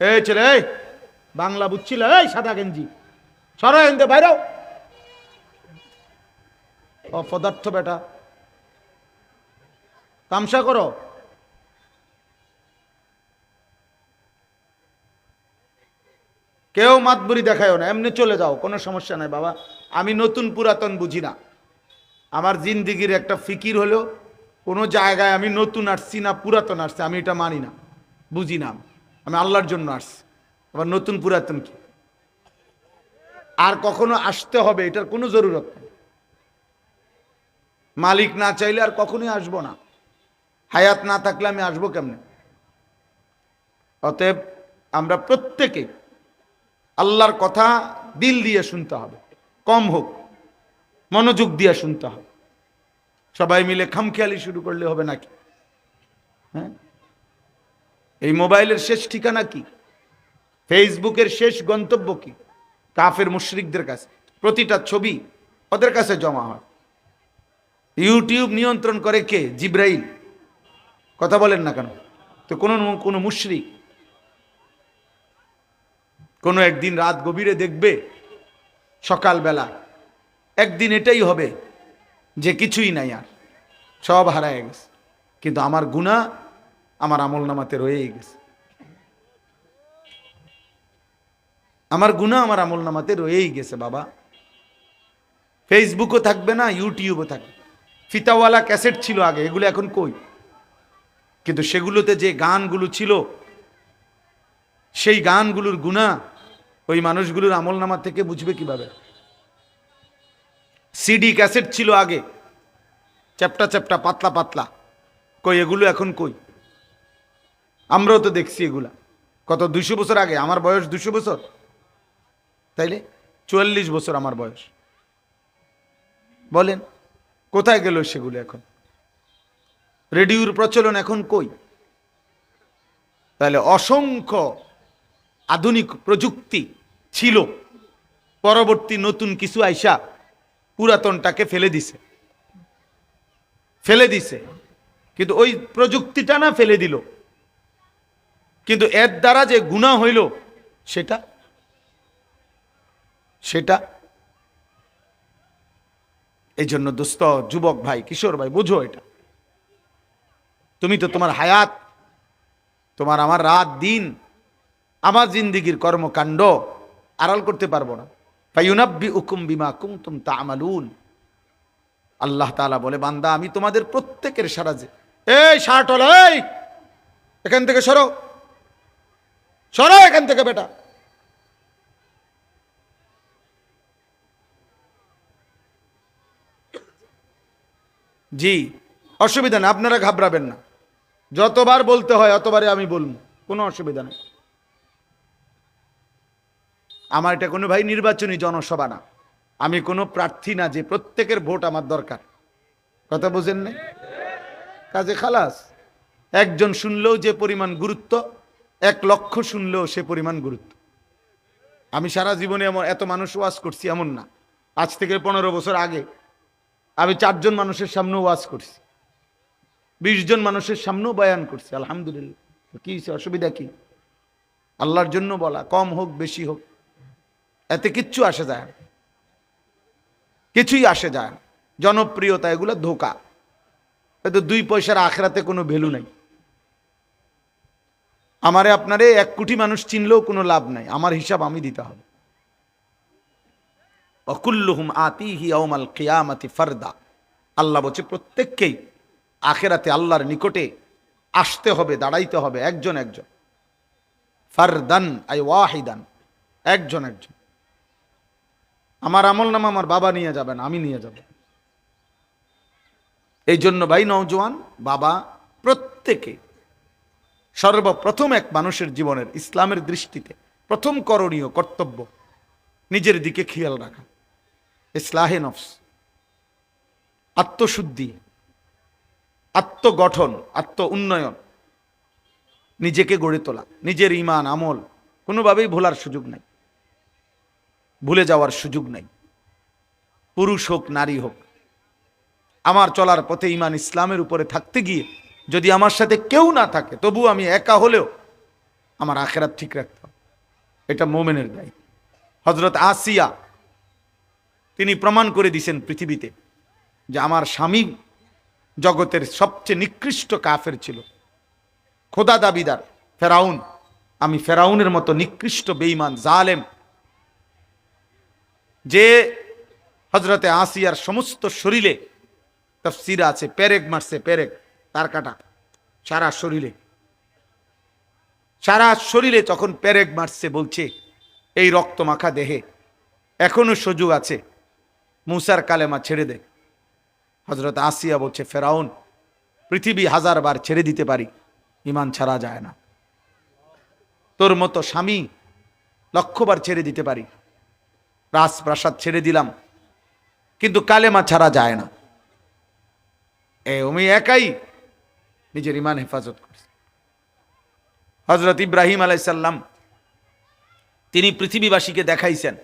এই ছেলে, এই বাংলা বুঝছিল? এই সাদা গেঞ্জি সরো এনতে বাইরেও, অপদার্থ বেটা, তামসা করো। কেউ মাতবুরি দেখায়ও না, এমনি চলে যাও, কোনো সমস্যা নাই বাবা। আমি নতুন পুরাতন বুঝি না। আমার জিন্দিগির একটা ফিকির হলো, কোনো জায়গায় আমি নতুন আসছি না পুরাতন আসছি আমি এটা মানি না, বুঝি না। আমি আল্লাহর জন্য আসছি, আবার নতুন পুরাতন কি আর কখনো আসতে হবে এটার কোনো জরুরত নেই। মালিক না চাইলে আর কখনোই আসবো না। হায়াত না থাকলে আমি আসবো কেমনে? অতএব আমরা প্রত্যেকে আল্লাহর কথা দিল দিয়ে শুনতে হবে, কম হোক মনোযোগ দিয়ে শুনতে হবে। সবাই মিলে খামখেয়ালি শুরু করলে হবে নাকি? হ্যাঁ, এই মোবাইলের শেষ ঠিকানা কি? ফেসবুকের শেষ গন্তব্য কি? কাফের মুশরিকদের কাছে প্রতিটা ছবি ওদের কাছে জমা হয়। ইউটিউব নিয়ন্ত্রণ করে কে? জিব্রাইল। কথা বলেন না কেন? তো কোনো মুশরিক কোনো একদিন রাত গভীরে দেখবে, সকালবেলা একদিন এটাই হবে যে কিছুই নাই, আর সব হারায় গেছে, কিন্তু আমার গুনাহ আমার আমল নামাতে রয়েই গেছে। আমার গুনাহ আমার আমল নামাতে রয়েই গেছে বাবা। ফেসবুকও থাকবে না, ইউটিউবও থাকবে। ফিতাওয়ালা ক্যাসেট ছিল আগে, এগুলো এখন কই? কিন্তু সেগুলোতে যে গানগুলো ছিল, সেই গানগুলোর গুনাহ ওই মানুষগুলোর আমল নামা থেকে বুঝবে কিভাবে? সিডি ক্যাসেট ছিল আগে, চ্যাপটা চ্যাপটা পাতলা পাতলা, কই এগুলো এখন কই? আমরাও তো দেখছি এগুলা। কত 200 বছর আগে, আমার বয়স 200 বছর, তাইলে 44 বছর আমার বয়স। বলেন কোথায় গেল সেগুলো এখন? রেডিওর প্রচলন এখন কই? তাহলে অসংখ্য আধুনিক প্রযুক্তি ছিল, পরবর্তী নতুন কিছু আইসা পুরাতনটাকে ফেলে দিছে। কিন্তু ওই প্রযুক্তিটা না ফেলে দিল, কিন্তু এর দ্বারা যে গুনাহ হইল সেটা এই জন্য দোস্ত, যুবক ভাই, কিশোর ভাই, বুঝো এটা। তুমি তো তোমার হায়াত, তোমার আমার রাত দিন, আমার জিন্দিগির কর্মকাণ্ড আড়াল করতে পারবো না। ফায়ুনাব্বিউকুম বিমা কুনতুম তা'মালুন। আল্লাহ তাআলা বলে, বান্দা আমি তোমাদের প্রত্যেকের সারাজে, এই শার্টওয়ালা, এই এখান থেকে সরো, সরো এখান থেকে বেটা। জি, অসুবিধা না, আপনারা ঘাবড়াবেন না, যতবার বলতে হয় অতবারে আমি বলবো, কোনো অসুবিধা নেই। আমার এটা কোনো ভাই নির্বাচনী জনসভা না, আমি কোনো প্রার্থী না যে প্রত্যেকের ভোট আমার দরকার। কথা বুঝেন না? কাজে খালাস, একজন শুনলেও যে পরিমাণ গুরুত্ব, 1 লক্ষ শুনলেও সে পরিমাণ গুরুত্ব। আমি সারা জীবনে এত মানুষ ওয়াজ করছি এমন না। আজ থেকে 15 বছর আগে আমি 4 জন মানুষের সামনেও ওয়াজ করছি, 20 জন মানুষের সামনেও বয়ান করছি, আলহামদুলিল্লাহ। কি অসুবিধা কি? আল্লাহর জন্য বলা, কম হোক বেশি হোক এতে কিচ্ছু আসে যায় না, কিছুই আসে যায় না। জনপ্রিয়তা এগুলো ধোঁকা, এতে 2 পয়সার আখেরাতে কোনো ভ্যালু নাই। আমারে আপনারে 1 কোটি মানুষ চিনলেও কোনো লাভ নাই, আমার হিসাব আমি দিতে হবে। ওয়াকুল্লুহুম আতিহি ইয়াউমাল কিয়ামাতি ফারদা। আল্লাহ বলছে প্রত্যেককেই আখেরাতে আল্লাহর নিকটে আসতে হবে, দাঁড়াইতে হবে একজন একজন। ফারদান আই ওয়াহিদান, একজন একজন। আমার আমল নামা আমার বাবা নিয়ে যাবেন, আমি নিয়ে যাব। এই জন্য ভাই নওজোয়ান বাবা, প্রত্যেকে সর্বপ্রথম এক মানুষের জীবনের ইসলামের দৃষ্টিতে প্রথম করণীয় কর্তব্য নিজের দিকে খেয়াল রাখা, ইসলাহে নফস, আত্মশুদ্ধি, আত্মগঠন, আত্ম উন্নয়ন, নিজেকে গড়ে তোলা। নিজের ঈমান আমল কোনোভাবেই ভোলার সুযোগ নাই, ভুলে যাওয়ার সুযোগ নাই। পুরুষ হোক নারী হোক, আমার চলার পথে ঈমান ইসলামের উপরে থাকতে গিয়ে যদি আমার সাথে কেউ না থাকে, তবু আমি একা হলেও আমার আখেরাত ঠিক রাখতে হবে, এটা মোমেনের দায়িত্ব। হযরত আসিয়া তিনি প্রমাণ করে দিয়েছেন পৃথিবীতে যে আমার স্বামী জগতের সবচেয়ে নিকৃষ্ট কাফের ছিল, খোদা দাবিদার ফেরাউন। আমি ফেরাউনের মতো নিকৃষ্ট বেঈমান জালেম, যে হযরতে আসিয়ার সমস্ত শরীরে তাফসীরে আছে পেরেক মারছে, পেরেক তার কাটা সারা শরীরে যখন পেরেক মারছে, বলছে এই রক্ত মাখা দেহে এখনো সুযোগ আছে, মুসার কালেমা ছেড়ে দে। হযরত আসিয়া বলছে, ফেরাউন পৃথিবী 1000 বার ছেড়ে দিতে পারি, ঈমান ছাড়া যায় না। তোর মতো স্বামী 1,00,000 বার ছেড়ে দিতে পারি, রাজপ্রাসাদ ছেড়ে দিলাম, কিন্তু কালেমা ছাড়া যায় না। আমি একাই নিজের ঈমান হেফাজত করছি। হযরত ইব্রাহিম আলাইহিস সালাম তিনি পৃথিবীবাসীকে দেখাইছেন,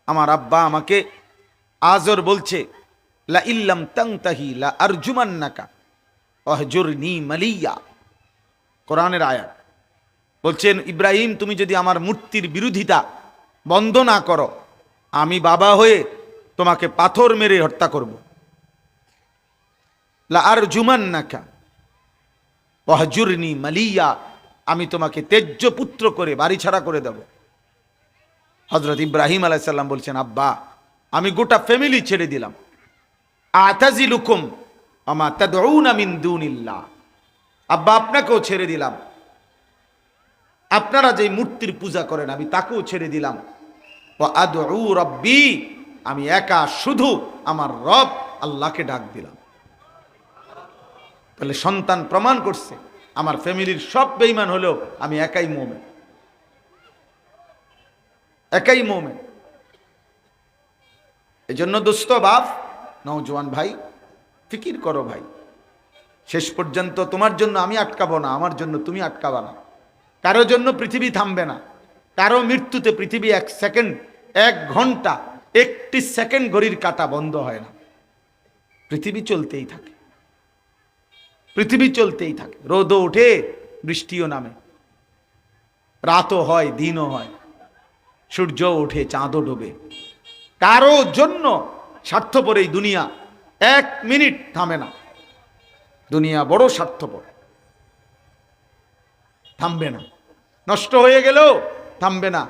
আমার আব্বা আমাকে আজর বলছে, লা ইল্লাম তানতাহি লা আরজুমান্নাকা ওয়াহজুরনি মালিয়া। কোরআনের আয়াত বলছেন, ইব্রাহিম তুমি যদি আমার মূর্তির বিরোধিতা বন্ধ না করো, আমি বাবা হয়ে তোমাকে পাথর মেরে হত্যা করব। লা আরজুমান্নাকা ওয়াহজুরনি মালিয়া, আমি তোমাকে তেজ্য পুত্র করে বাড়ি ছাড়া করে দেব। হযরত ইব্রাহিম আলাইহিস সালাম বলছেন, আব্বা আমি গোটা ফ্যামিলি ছেড়ে দিলাম, আতাজিলুকুম আমা তাদউনা মিন দুনিল্লাহ। আব্বা আপনাকেও ছেড়ে দিলাম, আপনারা যে মূর্তির পূজা করেন আমি তাকেও ছেড়ে দিলাম। ওয়া আদউ রাব্বি, আমি একা শুধু আমার রব আল্লাহকে ডাক দিলাম। তাহলে সন্তান প্রমাণ করছে আমার ফ্যামিলির সব বেঈমান হলেও আমি একাই মুমিন, একাই মুমিন। এজন্য দোস্ত বাপ, নওজোয়ান ভাই, ফিকির করো ভাই, শেষ পর্যন্ত তোমার জন্য আমি আটকাবো না, আমার জন্য তুমি আটকাবা না। কারো জন্য পৃথিবী থামবে না, কারো মৃত্যুতে পৃথিবী 1 সেকেন্ড 1 ঘন্টা 1টি সেকেন্ড ঘড়ির কাঁটা বন্ধ হয় না। পৃথিবী চলতেই থাকে, পৃথিবী চলতেই থাকে। রোদও ওঠে, বৃষ্টিও নামে, রাতও হয়, দিনও হয়, সূর্য ওঠে, চাঁদও ডোবে। কারো জন্য স্বার্থপর এই দুনিয়া 1 মিনিট থামে না। দুনিয়া বড় স্বার্থপর, থামবে না। নষ্ট হয়ে গেলেও থামবে না,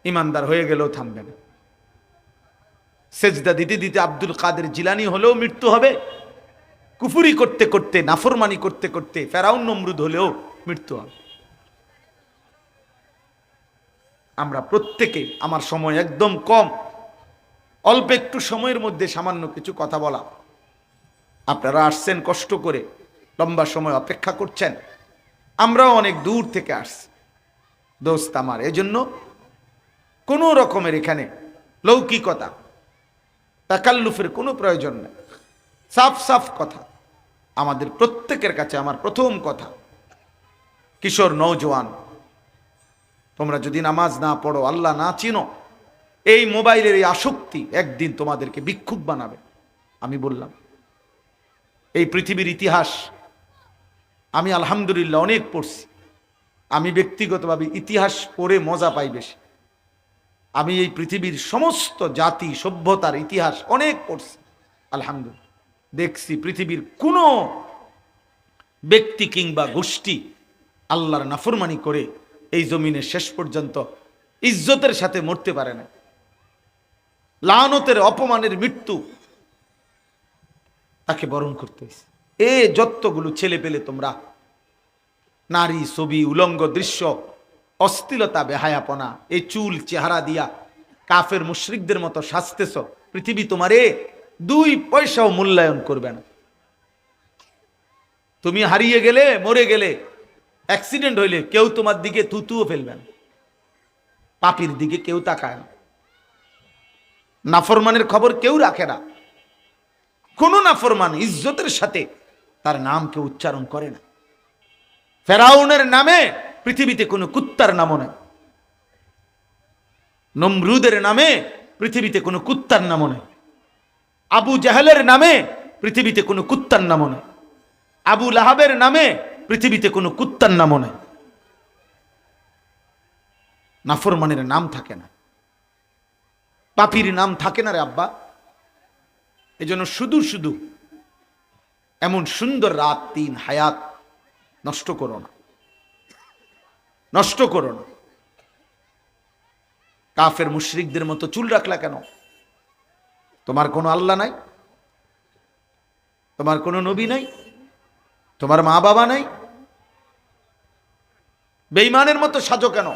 ইমানদার হয়ে গেলেও থামবে না। সেজদা দিতে দিতে আব্দুল কাদের জিলানী হলেও মৃত্যু হবে, কুফরি করতে করতে, নাফরমানি করতে করতে ফেরাউন নমরুদ হলেও মৃত্যু হবে। আমরা প্রত্যেকে, আমার সময় একদম কম, অল্প একটু সময়ের মধ্যে সামান্য কিছু কথা বলা। আপনারা আসছেন কষ্ট করে, লম্বা সময় অপেক্ষা করছেন, আমরাও অনেক দূর থেকে আসছি দোস্ত আমার। এজন্য কোনো রকমের এখানে লৌকিকতা, তাকাল্লুফের কোনো প্রয়োজন নেই। সাফ সাফ কথা আমাদের প্রত্যেকের কাছে। আমার প্রথম কথা, কিশোর নওজোয়ান, তোমরা যদি নামাজ না পড়ো, আল্লাহ না চিনো, এই মোবাইলের এই আসক্তি একদিন তোমাদেরকে ভিক্ষুক বানাবে। আমি বললাম, এই পৃথিবীর ইতিহাস আমি আলহামদুলিল্লাহ অনেক পড়ছি। আমি ব্যক্তিগতভাবে ইতিহাস পড়ে মজা পাই বেশি। আমি এই পৃথিবীর সমস্ত জাতি সভ্যতার ইতিহাস অনেক পড়ছি, আলহামদুলিল্লাহ। দেখছি পৃথিবীর কোনো ব্যক্তি কিংবা গোষ্ঠী আল্লাহর নাফরমানি করে এই জমিনে শেষ পর্যন্ত ইজ্জতের সাথে মরতে পারে না। লানতের, অপমানের মৃত্যু তাকে বরণ করতে হয়েছে। এ যতগুলো ছেলে পেলে তোমরা নারী, ছবি, উলঙ্গ দৃশ্য, অশ্লীলতা, বেহায়াপনা, এই চুল চেহারা দিয়া কাফের মুশরিকদের মতো সাজতেছ, পৃথিবী তোমারে 2 পয়সাও মূল্যায়ন করবে না। তুমি হারিয়ে গেলে, মরে গেলে, অ্যাক্সিডেন্ট হইলে কেউ তোমার দিকে থুতুও ফেলবে না, পাপীর দিকে কেউ তাকায় না, নাফরমানের খবর কেউ রাখে না। কোন নাফরমান ইজ্জতের সাথে তার নাম কেউ উচ্চারণ করে না। ফেরাউনের নামে পৃথিবীতে কোনো কুত্তার নামও নেই, নমরুদের নামে পৃথিবীতে কোনো কুত্তার নামও নেই, আবু জাহেলের নামে পৃথিবীতে কোনো কুত্তার নামও নেই, আবু লাহাবের নামে পৃথিবীতে কোনো কুত্তার নামও নেই। নাফরমানের নাম থাকে না, পাপীর নাম থাকে না রে আব্বা। এজন্য শুধু শুধু এমন সুন্দর রাত, দিন, হায়াত নষ্ট করো না, নষ্ট করো না। কাফের মুশরিকদের মতো চুল রাখলা কেন? তোমার কোনো আল্লাহ নাই, তোমার কোনো নবী নাই, তোমার মা বাবা নাই, বেঈমানের মতো সাজো কেন?